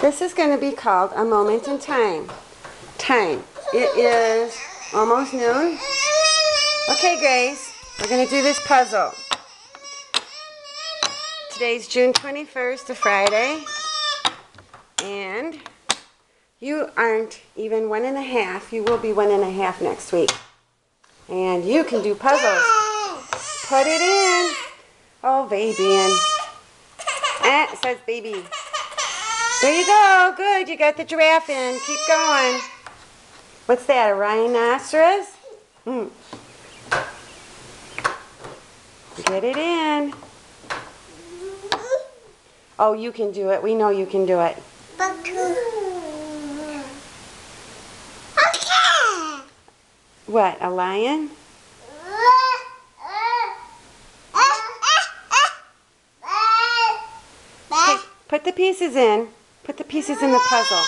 This is going to be called A Moment in Time. It is almost noon. Okay, Grace, we're going to do this puzzle. Today's June 21st, a Friday. And you aren't even 1.5. You will be 1.5 next week. And you can do puzzles. Put it in. Oh, baby. And it says baby. There you go. Good. You got the giraffe in. Keep going. What's that? A rhinoceros? Get it in. Oh, you can do it. We know you can do it. What? A lion? Okay, put the pieces in. Put the pieces in the puzzle.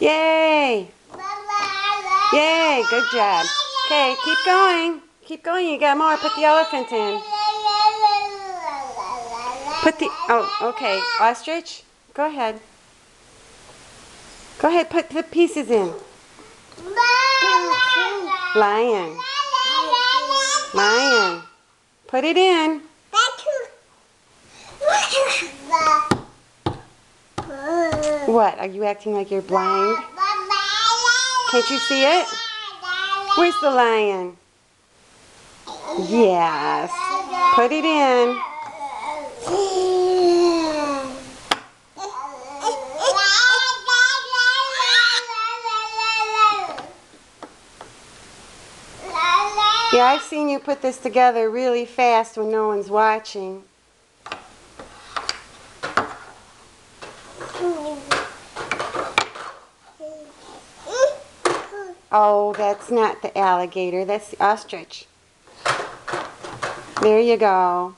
Yay! Yay! Good job. Okay, keep going. Keep going. You got more. Put the elephant in. Put the... Oh, okay. Ostrich, go ahead. Go ahead. Put the pieces in. Lion. Lion. Put it in. What? Are you acting like you're blind? Can't you see it? Where's the lion? Yes. Put it in. Yeah, I've seen you put this together really fast when no one's watching. Oh, that's not the alligator. That's the ostrich. There you go.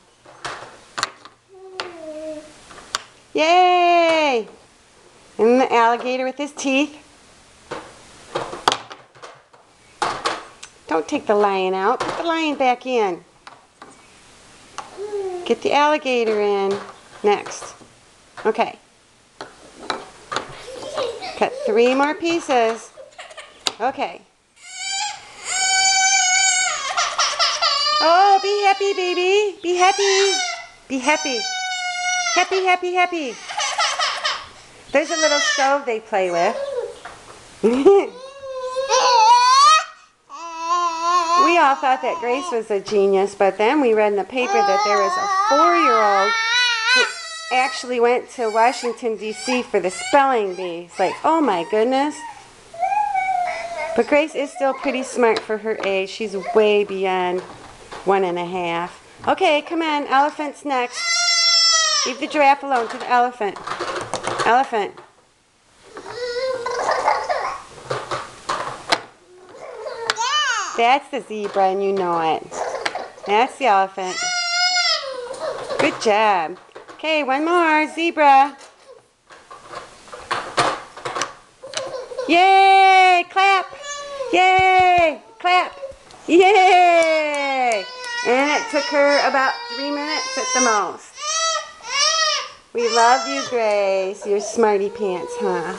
Yay! And the alligator with his teeth. Don't take the lion out. Put the lion back in. Get the alligator in next. Okay. Cut 3 more pieces. Okay. Oh, be happy, baby. Be happy. Be happy. Happy, happy, happy. There's a little stove they play with. We all thought that Grace was a genius, but then we read in the paper that there was a 4-year-old who actually went to Washington, D.C. for the spelling bee. It's like, oh my goodness. But Grace is still pretty smart for her age. She's way beyond 1.5. Okay, come on. Elephant's next. Leave the giraffe alone. To the elephant. Elephant. That's the zebra, and you know it. That's the elephant. Good job. Okay, one more. Zebra. Yay! Clap! Yay! Clap! Yay! And it took her about 3 minutes at the most. We love you, Grace. You're smarty pants, huh?